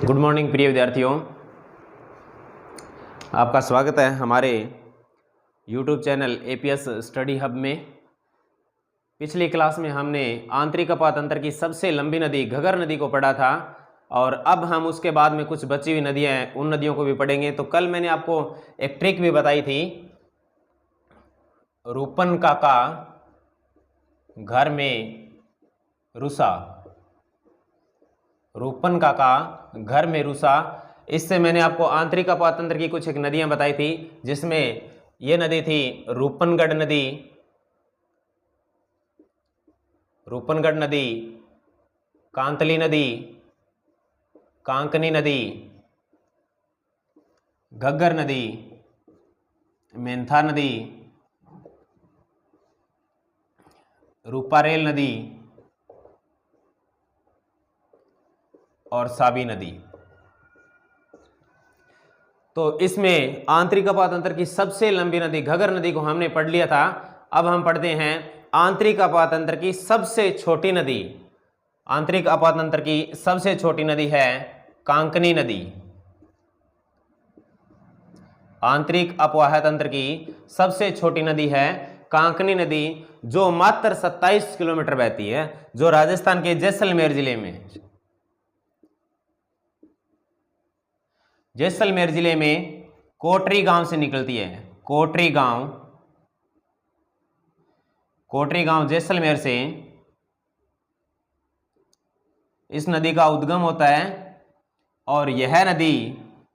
Good morning प्रिय विद्यार्थियों, आपका स्वागत है हमारे YouTube channel APS study hub में। पिछली क्लास में हमने आंतरिक अपातंत्र की सबसे लंबी नदी घगर नदी को पढ़ा था और अब हम उसके बाद में कुछ बची हुई नदियां हैं उन नदियों को भी पढ़ेंगे। तो कल मैंने आपको एक ट्रिक भी बताई थी, रूपन काका घर में रुसा, रूपन काका घर में रुसा। इससे मैंने आपको आंतरिक अपातंत्र की कुछ एक नदियां बताई थी, जिसमें यह नदी थी रूपनगढ़ नदी, रूपनगढ़ नदी, कांतली नदी, कांकनी नदी, घग्गर नदी, मेंथा नदी, रूपारेल नदी और साबी नदी। तो इसमें आंतरिक अपातंत्र की सबसे लंबी नदी घगर नदी को हमने पढ़ लिया था। अब हम पढ़ते हैं आंतरिक अपातंत्र की सबसे छोटी नदी। आंतरिक अपातंत्र की सबसे छोटी नदी है कांकनी नदी। आंतरिक अपवाह तंत्र की सबसे छोटी नदी है कांकनी नदी, जो मात्र 27 किलोमीटर बहती है, जो राजस्थान के जैसलमेर जिले में, जैसलमेर जिले में कोटरी गांव से निकलती है। कोटरी गांव, कोटरी गांव जैसलमेर से इस नदी का उद्गम होता है और यह नदी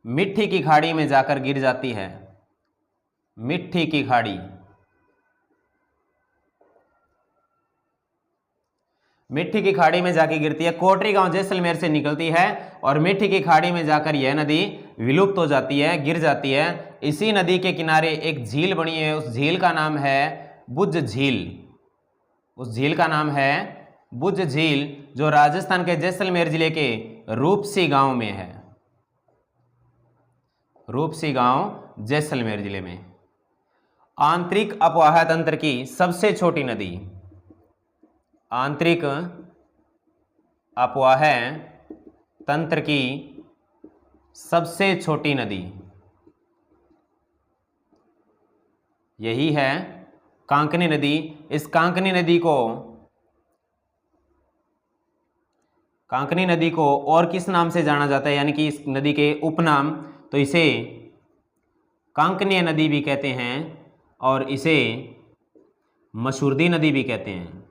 मिट्टी की खाड़ी में जाकर गिर जाती है। मिट्टी की खाड़ी, मिट्टी की खाड़ी में जाके गिरती है। कोटरी गांव जैसलमेर से निकलती है और मिट्टी की खाड़ी में जाकर यह नदी विलुप्त हो जाती है, गिर जाती है। इसी नदी के किनारे एक झील बनी है, उस झील का नाम है बुज झील। उस झील का नाम है बुज झील, जो राजस्थान के जैसलमेर जिले के रूपसी गांव में है। रूपसी गांव जैसलमेर जिले में। आंतरिक अपवाह तंत्र की सबसे छोटी नदी, आंतरिक अपवाह तंत्र की सबसे छोटी नदी यही है कांकनी नदी। इस कांकनी नदी को और किस नाम से जाना जाता है, यानी कि इस नदी के उपनाम, तो इसे कांकनीय नदी भी कहते हैं और इसे मसूरदी नदी भी कहते हैं।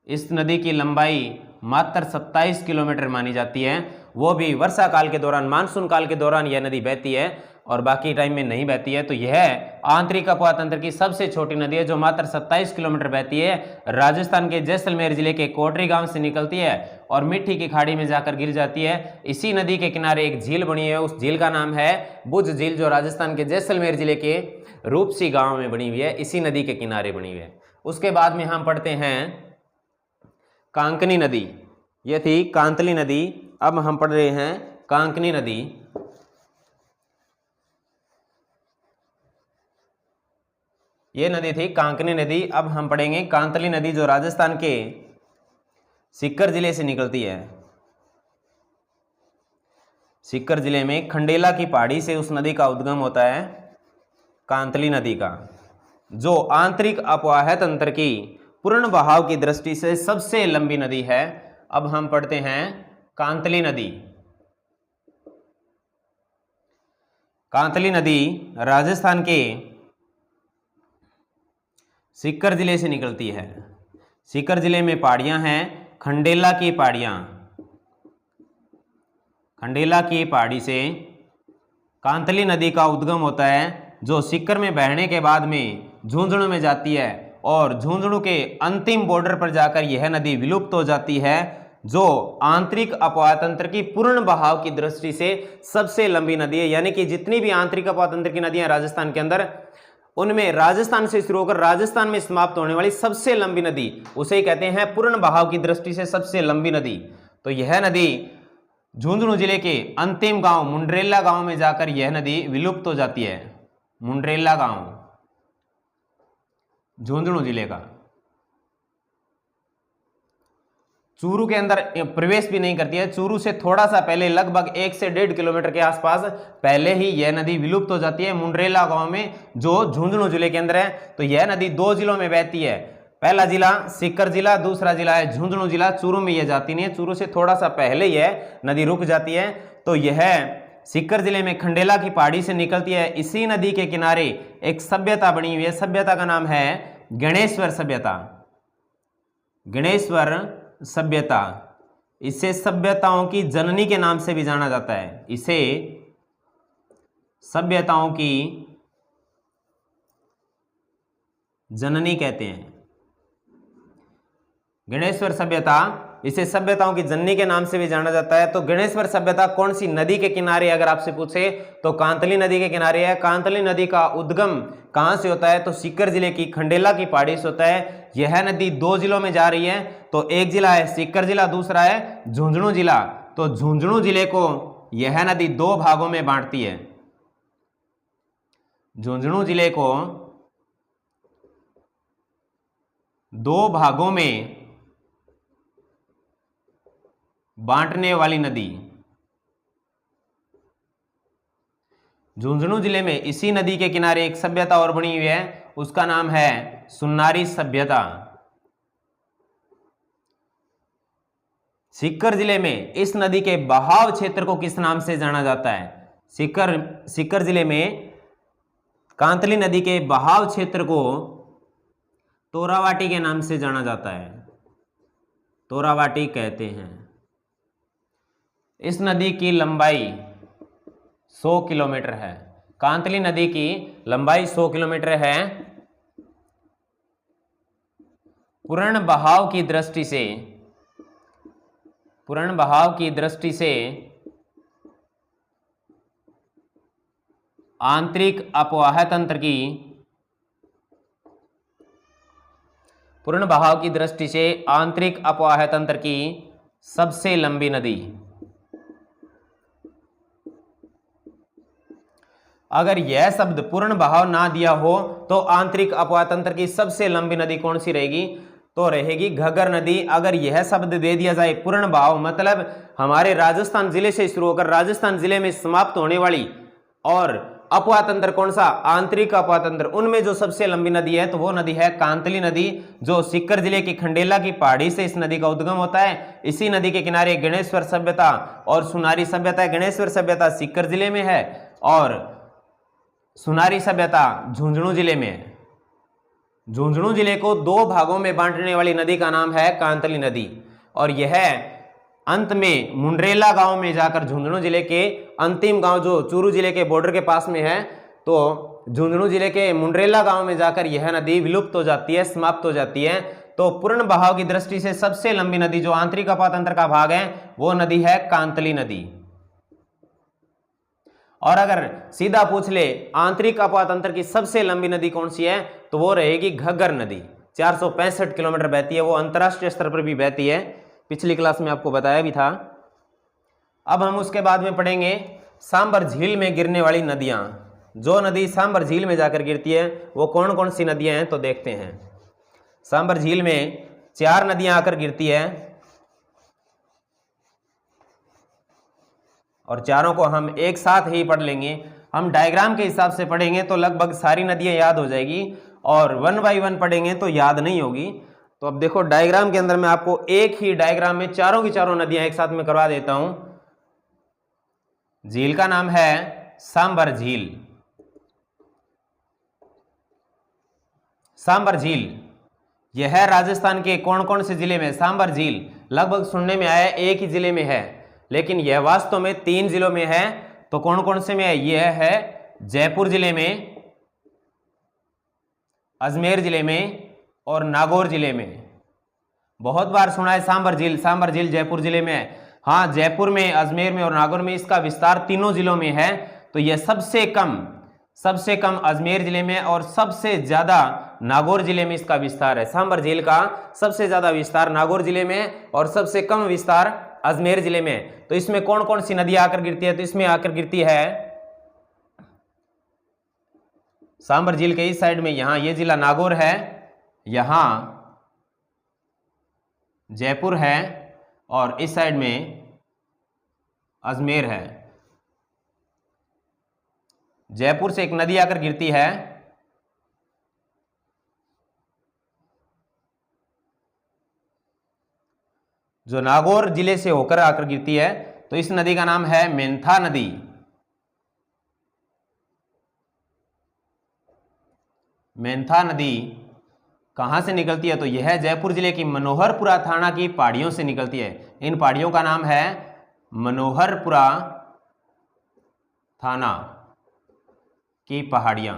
इस नदी की लंबाई मात्र 27 किलोमीटर मानी जाती है, वो भी वर्षा काल के दौरान, मानसून काल के दौरान यह नदी बहती है और बाकी टाइम में नहीं बहती है। तो यह आंतरिक अपवातंत्र की सबसे छोटी नदी है, जो मात्र 27 किलोमीटर बहती है। राजस्थान के जैसलमेर जिले के कोटरी गांव से निकलती है और मिट्टी की खाड़ी में जाकर गिर जाती है। इसी नदी के किनारे एक झील बनी है, उस झील का नाम है बुज झील, जो राजस्थान के जैसलमेर जिले के रूपसी गांव में बनी हुई है, इसी नदी के किनारे बनी हुई है। उसके बाद में हम पढ़ते हैं कांकनी नदी। यह थी कांतली नदी, अब हम पढ़ रहे हैं कांकनी नदी। यह नदी थी कांकनी नदी। अब हम पढ़ेंगे कांतली नदी, जो राजस्थान के सीकर जिले से निकलती है। सीकर जिले में खंडेला की पहाड़ी से उस नदी का उद्गम होता है, कांतली नदी का, जो आंतरिक अपवाह तंत्र की पूर्ण बहाव की दृष्टि से सबसे लंबी नदी है। अब हम पढ़ते हैं कांतली नदी। कांतली नदी राजस्थान के सीकर जिले से निकलती है। सीकर जिले में पहाड़ियां हैं, खंडेला की पहाड़ियां, खंडेला की पहाड़ी से कांतली नदी का उद्गम होता है, जो सीकर में बहने के बाद में झुंझुनू में जाती है और झुंझुनू के अंतिम बॉर्डर पर जाकर यह नदी विलुप्त हो जाती है, जो आंतरिक अपवाह तंत्र की पूर्ण बहाव की दृष्टि से सबसे लंबी नदी है। यानी कि जितनी भी आंतरिक अपवाह तंत्र की नदियां राजस्थान के अंदर, उनमें राजस्थान से शुरू होकर राजस्थान में समाप्त होने वाली सबसे लंबी नदी उसे कहते हैं पूर्ण बहाव की दृष्टि से सबसे लंबी नदी। तो यह नदी झुंझुनू जिले के अंतिम गांव मुंड्रेला गांव में जाकर यह नदी विलुप्त हो जाती है। मुंड्रेला गांव झुंझुनू जिले का। चूरू के अंदर प्रवेश भी नहीं करती है। चूरू से थोड़ा सा पहले लगभग 1 से 1.5 किलोमीटर के आसपास पहले ही यह नदी विलुप्त हो जाती है मुंड्रेला गांव में, जो झुंझुनू जिले के अंदर है। तो यह नदी 2 जिलों में बहती है, पहला जिला सीकर जिला, दूसरा जिला है झुंझुनू जिला। चूरू में यह जाती नहीं है, चूरू से थोड़ा सा पहले यह नदी रुक जाती है। तो यह सीकर जिले में खंडेला की पहाड़ी से निकलती है। इसी नदी के किनारे एक सभ्यता बनी हुई है, सभ्यता का नाम है गणेश्वर सभ्यता। गणेश्वर सभ्यता, इसे सभ्यताओं की जननी के नाम से भी जाना जाता है। इसे सभ्यताओं की जननी कहते हैं। गणेश्वर सभ्यता, इसे सभ्यताओं की जननी के नाम से भी जाना जाता है। तो गणेश्वर सभ्यता कौन सी नदी के किनारे, अगर आपसे पूछे तो कांतली नदी के किनारे है। कांतली नदी का उद्गम कहां से होता है? तो सीकर जिले की खंडेला की पहाड़ी से होता है। यह नदी 2 जिलों में जा रही है। तो एक जिला है सीकर जिला, दूसरा है झुंझुनू जिला। तो झुंझुनू जिले को यह नदी 2 भागों में बांटती है। झुंझुनू जिले को 2 भागों में बांटने वाली नदी। झुंझुनू जिले में इसी नदी के किनारे एक सभ्यता और बनी हुई है, उसका नाम है सुन्नारी सभ्यता। सीकर जिले में इस नदी के बहाव क्षेत्र को किस नाम से जाना जाता है? सीकर जिले में कांतली नदी के बहाव क्षेत्र को तोरावाटी के नाम से जाना जाता है, तोरावाटी कहते हैं। इस नदी की लंबाई 100 किलोमीटर है। कांतली नदी की लंबाई 100 किलोमीटर है। पूर्ण बहाव की दृष्टि से आंतरिक अपवाह तंत्र की, पूर्ण बहाव की दृष्टि से आंतरिक अपवाह तंत्र की सबसे लंबी नदी। अगर यह शब्द पूर्ण बहाव ना दिया हो तो आंतरिक अपवाह तंत्र की सबसे लंबी नदी कौन सी रहेगी? तो रहेगी घग्गर नदी। अगर यह शब्द दे दिया जाए पूर्ण बहाव, मतलब हमारे राजस्थान जिले से शुरू होकर राजस्थान जिले में समाप्त होने वाली, और अपवाह तंत्र कौन सा? आंतरिक अपवाह तंत्र, उनमें जो सबसे लंबी नदी है तो वो नदी है कांतली नदी, जो सीकर जिले की खंडेला की पहाड़ी से इस नदी का उद्गम होता है। इसी नदी के किनारे गणेश्वर सभ्यता और सुनारी सभ्यता है। गणेश्वर सभ्यता सीकर जिले में है और सुनारी सभ्यता झुंझुनू जिले में है। झुंझुनू जिले को 2 भागों में बांटने वाली नदी का नाम है कांतली नदी, और यह अंत में मुंड्रेला गांव में जाकर, झुंझुनू जिले के अंतिम गांव जो चूरू जिले के बॉर्डर के पास में है, तो झुंझुनू जिले के मुंड्रेला गांव में जाकर यह नदी विलुप्त हो जाती है, समाप्त हो जाती है। तो पूर्ण बहाव की दृष्टि से सबसे लंबी नदी जो आंतरिक अपवाह तंत्र का भाग है वो नदी है कांतली नदी। और अगर सीधा पूछ ले आंतरिक अपवाह तंत्र की सबसे लंबी नदी कौन सी है, तो वो रहेगी घग्गर नदी। 465 किलोमीटर बहती है, वो अंतरराष्ट्रीय स्तर पर भी बहती है, पिछली क्लास में आपको बताया भी था। अब हम उसके बाद में पढ़ेंगे सांबर झील में गिरने वाली नदियां। जो नदी सांबर झील में जाकर गिरती है वो कौन कौन सी नदियां हैं, तो देखते हैं। सांबर झील में 4 नदियां आकर गिरती है, और चारों को हम एक साथ ही पढ़ लेंगे। हम डायग्राम के हिसाब से पढ़ेंगे तो लगभग सारी नदियां याद हो जाएगी, और 1 बाय 1 पढ़ेंगे तो याद नहीं होगी। तो अब देखो डायग्राम के अंदर मैं आपको एक ही डायग्राम में चारों की चारों नदियां एक साथ में करवा देता हूं। झील का नाम है सांबर झील। सांबर झील यह राजस्थान के कौन कौन से जिले में? सांबर झील लगभग सुनने में आया एक ही जिले में है, लेकिन यह वास्तव में 3 जिलों में है। तो कौन कौन से में है? यह है जयपुर जिले में, अजमेर जिले में और नागौर जिले में। बहुत बार सुना है सांबर झील जयपुर जिले में है। हाँ, जयपुर में, अजमेर में और नागौर में इसका विस्तार तीनों जिलों में है। तो यह सबसे कम अजमेर जिले में और सबसे ज्यादा नागौर जिले में इसका विस्तार है। सांबर झील का सबसे ज्यादा विस्तार नागौर जिले में और सबसे कम विस्तार अजमेर जिले में। तो इसमें कौन कौन सी नदी आकर गिरती है? तो इसमें आकर गिरती है सांबर झील के इस साइड में, यहां ये जिला नागौर है, यहां जयपुर है और इस साइड में अजमेर है। जयपुर से एक नदी आकर गिरती है, जो नागौर जिले से होकर आकर गिरती है, तो इस नदी का नाम है मेंथा नदी। मेंथा नदी कहां से निकलती है? तो यह जयपुर जिले की मनोहरपुरा थाना की पहाड़ियों से निकलती है। इन पहाड़ियों का नाम है मनोहरपुरा थाना की पहाड़ियां।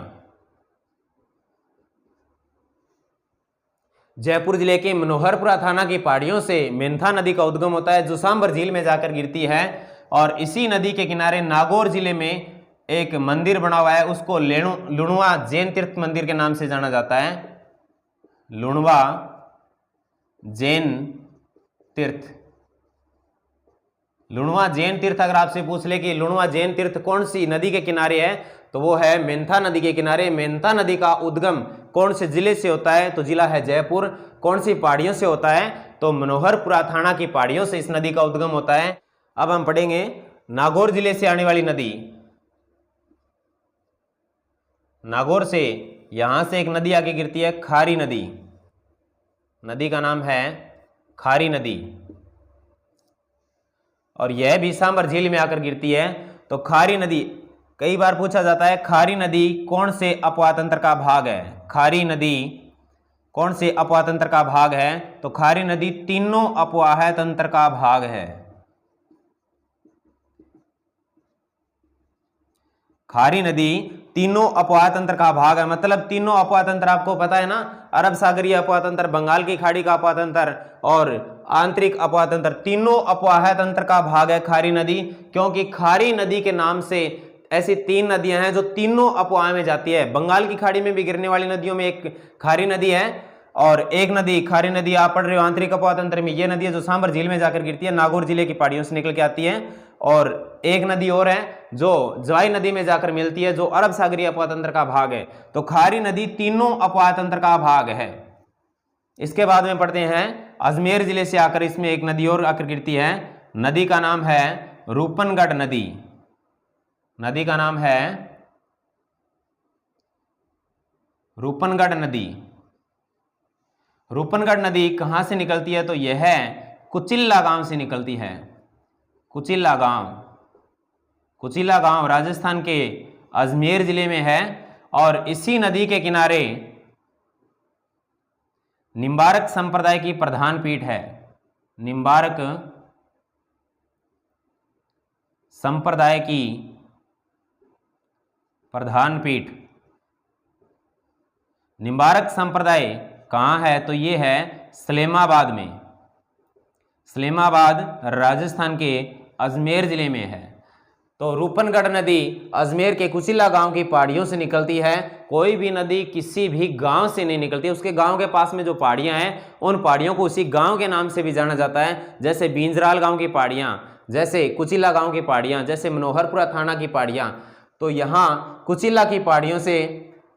जयपुर जिले के मनोहरपुरा थाना की पहाड़ियों से मेंथा नदी का उद्गम होता है, जो सांबर झील में जाकर गिरती है। और इसी नदी के किनारे नागौर जिले में एक मंदिर बना हुआ है, उसको लुणवा जैन तीर्थ मंदिर के नाम से जाना जाता है। लुणवा जैन तीर्थ। लुणवा जैन तीर्थ अगर आपसे पूछ ले कि लुणवा जैन तीर्थ कौन सी नदी के किनारे है, तो वो है मेंथा नदी के किनारे। मेंथा नदी का उद्गम कौन से जिले से होता है? तो जिला है जयपुर। कौन सी पहाड़ियों से होता है? तो मनोहरपुरा थाना की पहाड़ियों से इस नदी का उद्गम होता है। अब हम पढ़ेंगे नागौर जिले से आने वाली नदी। नागौर से यहां से एक नदी आगे गिरती है, खारी नदी। नदी का नाम है खारी नदी, और यह भी सांबर झील में आकर गिरती है। तो खारी नदी, कई बार पूछा जाता है खारी नदी कौन से अपवाह तंत्र का भाग है? खारी नदी कौन से अपवाह तंत्र का भाग है? तो खारी नदी तीनों अपवाह तंत्र का भाग है। खारी नदी तीनों अपवाह तंत्र का भाग है। मतलब तीनों अपवाह तंत्र आपको पता है ना, अरब सागरीय अपवाह तंत्र, बंगाल की खाड़ी का अपवाह तंत्र और आंतरिक अपवाह तंत्र, तीनों अपवाह तंत्र का भाग है खारी नदी। क्योंकि खारी नदी के नाम से ऐसी तीन नदियां हैं जो तीनों अपवाह में जाती है। बंगाल की खाड़ी में भी गिरने वाली नदियों में एक खारी नदी है, और एक नदी खारी नदी आप पढ़ रहे हो आंतरिक अपवाह तंत्र में, ये नदी है जो सांबर झील में जाकर गिरती है, नागौर जिले की पहाड़ियों से निकल के आती है। और एक नदी और है जो जवाई नदी में जाकर मिलती है, जो अरब सागरीय अपवाह तंत्र का भाग है। तो खारी नदी तीनों अपवाह तंत्र का भाग है। इसके बाद में पढ़ते हैं अजमेर जिले से आकर इसमें एक नदी और आकर गिरती है। नदी का नाम है रूपनगढ़ नदी। नदी का नाम है रूपनगढ़ नदी। रूपनगढ़ नदी कहां से निकलती है? तो यह कुचिल्ला गांव से निकलती है। कुचिल्ला गांव। कुचिल्ला गांव राजस्थान के अजमेर जिले में है, और इसी नदी के किनारे निम्बारक संप्रदाय की प्रधान पीठ है। निम्बारक संप्रदाय की प्रधान पीठ। निम्बारक संप्रदाय कहाँ है? तो ये है सलेमाबाद में। सलेमाबाद राजस्थान के अजमेर जिले में है। तो रूपनगढ़ नदी अजमेर के कुचिल्ला गांव की पहाड़ियों से निकलती है। कोई भी नदी किसी भी गांव से नहीं निकलती, उसके गांव के पास में जो पहाड़ियां हैं उन पहाड़ियों को उसी गांव के नाम से भी जाना जाता है। जैसे बींजराल गांव की पहाड़ियां, जैसे कुचिल्ला गांव की पहाड़ियां, जैसे मनोहरपुरा थाना की पहाड़ियां। तो यहाँ कुचिल्ला की पहाड़ियों से,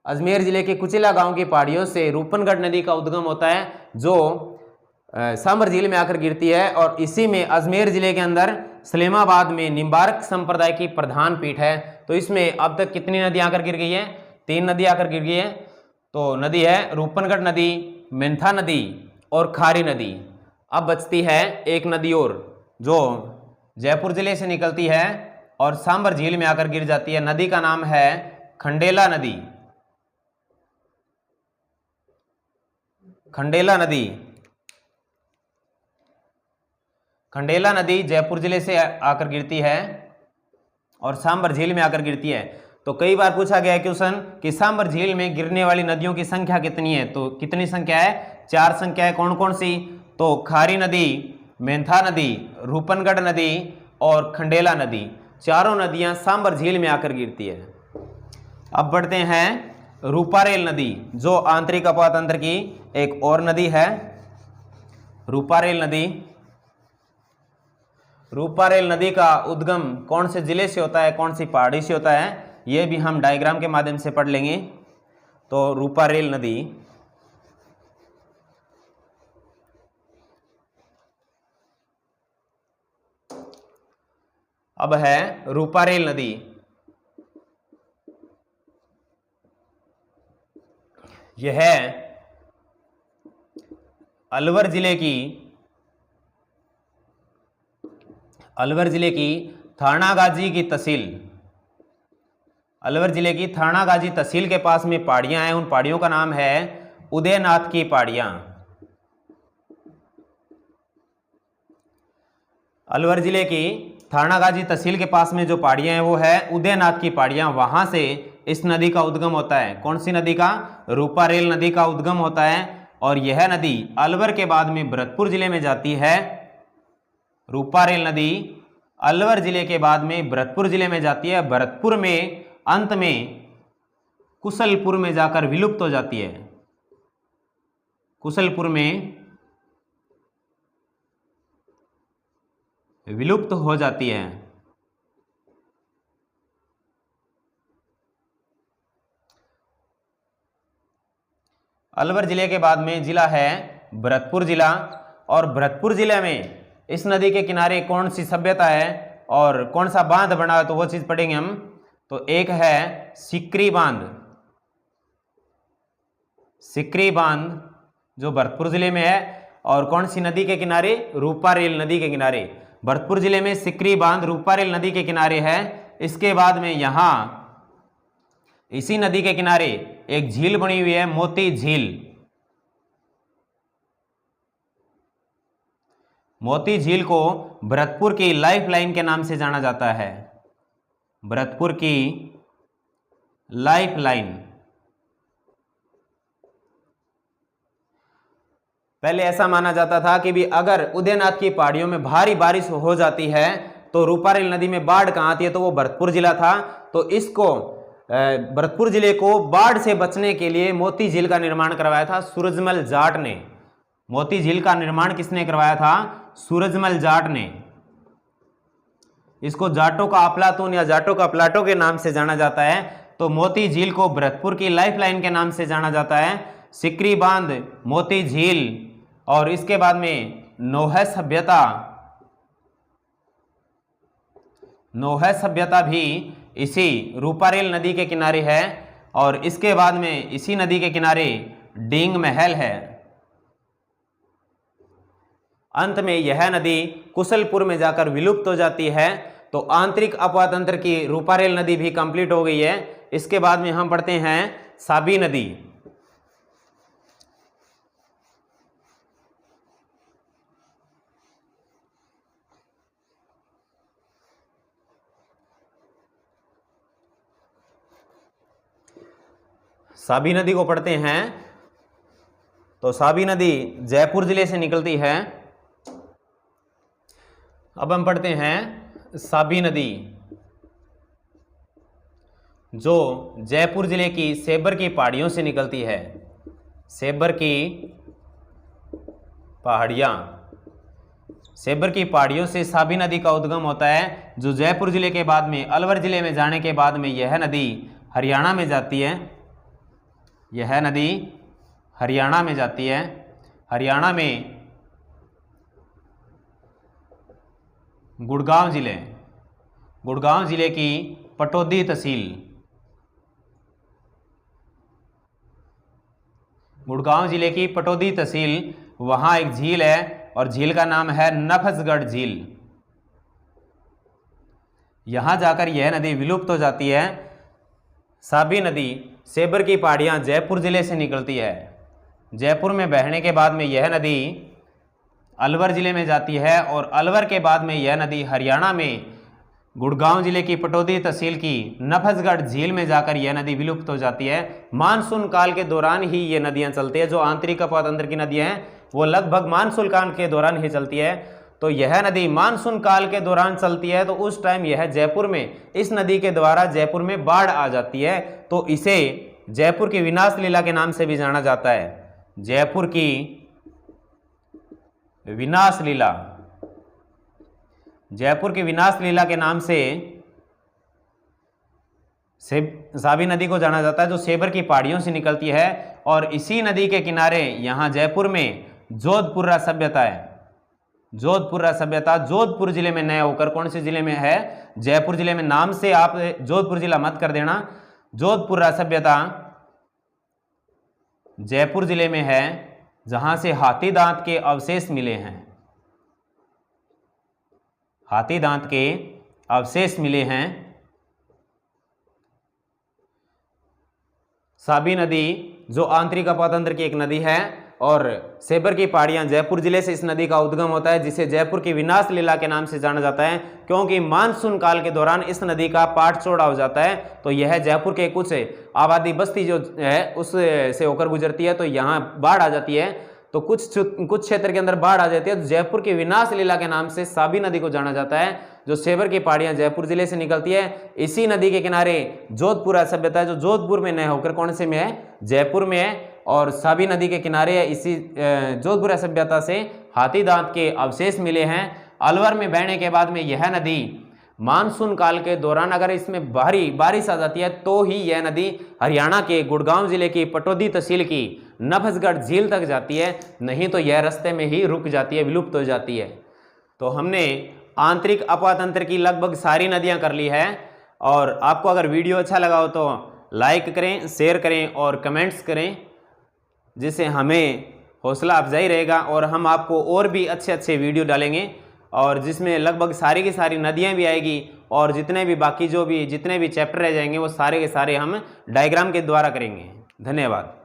अजमेर जिले के कुचिल्ला गांव की पहाड़ियों से रूपनगढ़ नदी का उद्गम होता है, जो सांबर झील में आकर गिरती है। और इसी में अजमेर जिले के अंदर सलेमाबाद में निम्बारक संप्रदाय की प्रधान पीठ है। तो इसमें अब तक कितनी नदी आकर गिर गई है? 3 नदी आकर गिर गई है। तो नदी है रूपनगढ़ नदी, मेंथा नदी और खारी नदी। अब बचती है एक नदी और, जो जयपुर जिले से निकलती है और सांबर झील में आकर गिर जाती है। नदी का नाम है खंडेला नदी। खंडेला नदी। खंडेला नदी जयपुर जिले से आकर गिरती है और सांबर झील में आकर गिरती है। तो कई बार पूछा गया है क्वेश्चन कि सांबर झील में गिरने वाली नदियों की संख्या कितनी है? तो कितनी संख्या है? 4 संख्या है। कौन कौन सी? तो खारी नदी, मेंथा नदी, रूपनगढ़ नदी और खंडेला नदी। चारों नदियां सांबर झील में आकर गिरती है। अब बढ़ते हैं रूपारेल नदी, जो आंतरिक अपवाह तंत्र की एक और नदी है। रूपारेल नदी। रूपारेल नदी का उद्गम कौन से जिले से होता है, कौन सी पहाड़ी से होता है, यह भी हम डायग्राम के माध्यम से पढ़ लेंगे। तो रूपारेल नदी अब है रूपारेल नदी। यह है अलवर जिले की थानागाजी की तहसील, अलवर जिले की थानागाजी तहसील के पास में पहाड़ियां हैं। उन पहाड़ियों का नाम है उदयनाथ की पहाड़ियां। अलवर जिले की थानागाजी तहसील के पास में जो पहाड़ियां हैं वो है उदयनाथ की पहाड़ियां। वहां से इस नदी का उद्गम होता है। कौन सी नदी का? रूपारेल नदी का उद्गम होता है। और यह नदी अलवर के बाद में भरतपुर जिले में जाती है। रूपारेल नदी अलवर जिले के बाद में भरतपुर जिले में जाती है। भरतपुर में अंत में कुशलपुर में जाकर विलुप्त हो जाती है। कुशलपुर में विलुप्त हो जाती है। अलवर जिले के बाद में जिला है भरतपुर जिला। और भरतपुर जिले में इस नदी के किनारे कौन सी सभ्यता है और कौन सा बांध बना है तो वो चीज पढ़ेंगे हम। तो एक है सिकरी बांध। सिकरी बांध जो भरतपुर जिले में है। और कौन सी नदी के किनारे? रूपारेल नदी के किनारे। भरतपुर जिले में सिकरी बांध रूपारेल नदी के किनारे है। इसके बाद में यहां इसी नदी के किनारे एक झील बनी हुई है, मोती झील। मोती झील को भरतपुर की लाइफ लाइन के नाम से जाना जाता है। भरतपुर की लाइफ लाइन। पहले ऐसा माना जाता था कि भी अगर उदयनाथ की पहाड़ियों में भारी बारिश हो जाती है तो रूपारेल नदी में बाढ़ कहाँ आती है, तो वो भरतपुर जिला था। तो इसको भरतपुर जिले को बाढ़ से बचने के लिए मोती झील का निर्माण करवाया था सूरजमल जाट ने। मोती झील का निर्माण किसने करवाया था? सूरजमल जाट ने। इसको जाटों का अफलातून या जाटों का प्लाटो के नाम से जाना जाता है। तो मोती झील को भरतपुर की लाइफ लाइन के नाम से जाना जाता है। सिकरी बांध, मोती झील और इसके बाद में नौह सभ्यता भी इसी रूपारेल नदी के किनारे है। और इसके बाद में इसी नदी के किनारे डींग महल है। अंत में यह नदी कुशलपुर में जाकर विलुप्त हो जाती है। तो आंतरिक अपवातंत्र की रूपारेल नदी भी कंप्लीट हो गई है। इसके बाद में हम पढ़ते हैं साबी नदी। साबी नदी को पढ़ते हैं। तो साबी नदी जयपुर जिले से निकलती है। अब हम पढ़ते हैं साबी नदी जो जयपुर जिले की सेबर की पहाड़ियों से निकलती है। सेबर की पहाड़ियां। सेबर की पहाड़ियों से साबी नदी का उद्गम होता है, जो जयपुर जिले के बाद में अलवर जिले में जाने के बाद में यह नदी हरियाणा में जाती है। यह नदी हरियाणा में जाती है। हरियाणा में गुड़गांव जिले की पटौदी तहसील। गुड़गांव जिले की पटौदी तहसील, वहां एक झील है और झील का नाम है नफसगढ़ झील। यहां जाकर यह नदी विलुप्त हो जाती है। साबी नदी सेबर की पहाड़ियां जयपुर जिले से निकलती है। जयपुर में बहने के बाद में यह नदी अलवर जिले में जाती है और अलवर के बाद में यह नदी हरियाणा में गुड़गांव जिले की पटौदी तहसील की नफसगढ़ झील में जाकर यह नदी विलुप्त हो जाती है। मानसून काल के दौरान ही ये नदियां चलती है। जो आंतरिक अपवातंत्र की नदियां हैं वो लगभग मानसून काल के दौरान ही चलती है। तो यह नदी मानसून काल के दौरान चलती है, तो उस टाइम यह जयपुर में, इस नदी के द्वारा जयपुर में बाढ़ आ जाती है। तो इसे जयपुर की विनाश लीला के नाम से भी जाना जाता है। जयपुर की विनाश लीला, जयपुर की विनाश लीला के नाम से साबी नदी को जाना जाता है, जो सेबर की पहाड़ियों से निकलती है। और इसी नदी के किनारे यहां जयपुर में जोधपुरा सभ्यता है। जोधपुर सभ्यता जोधपुर जिले में न होकर कौन से जिले में है? जयपुर जिले में। नाम से आप जोधपुर जिला मत कर देना। जोधपुर सभ्यता जयपुर जिले में है, जहां से हाथी दांत के अवशेष मिले हैं। हाथी दांत के अवशेष मिले हैं। साबी नदी जो आंतरिक अपातंत्र की एक नदी है, और सेबर की पहाड़ियां जयपुर जिले से इस नदी का उद्गम होता है, जिसे जयपुर की विनाश लीला के नाम से जाना जाता है, क्योंकि मानसून काल के दौरान इस नदी का पाट चौड़ा हो जाता है। तो यह जयपुर के कुछ आबादी बस्ती जो है उस से होकर गुजरती है, तो यहाँ बाढ़ आ जाती है। तो कुछ क्षेत्र के अंदर बाढ़ आ जाती है, तो जयपुर की विनाश लीला के नाम से साबी नदी को जाना जाता है, जो सेबर की पहाड़ियां जयपुर जिले से निकलती है। इसी नदी के किनारे जोधपुर सभ्यता है, जो जोधपुर में न होकर कौन से में है? जयपुर में है। और साबी नदी के किनारे है। इसी जोधपुर सभ्यता से हाथी दांत के अवशेष मिले हैं। अलवर में बहने के बाद में यह नदी मानसून काल के दौरान अगर इसमें भारी बारिश आ जाती है, तो ही यह नदी हरियाणा के गुड़गांव जिले की पटौदी तहसील की नफजगढ़ झील तक जाती है, नहीं तो यह रास्ते में ही रुक जाती है, विलुप्त हो जाती है। तो हमने आंतरिक अपातंत्र की लगभग सारी नदियां कर ली है। और आपको अगर वीडियो अच्छा लगा हो तो लाइक करें, शेयर करें और कमेंट्स करें, जिससे हमें हौसला अफजाई रहेगा। और हम आपको और भी अच्छे अच्छे वीडियो डालेंगे, और जिसमें लगभग सारी की सारी नदियां भी आएगी, और जितने भी बाकी जितने भी चैप्टर रह जाएंगे वो सारे के सारे हम डायग्राम के द्वारा करेंगे। धन्यवाद।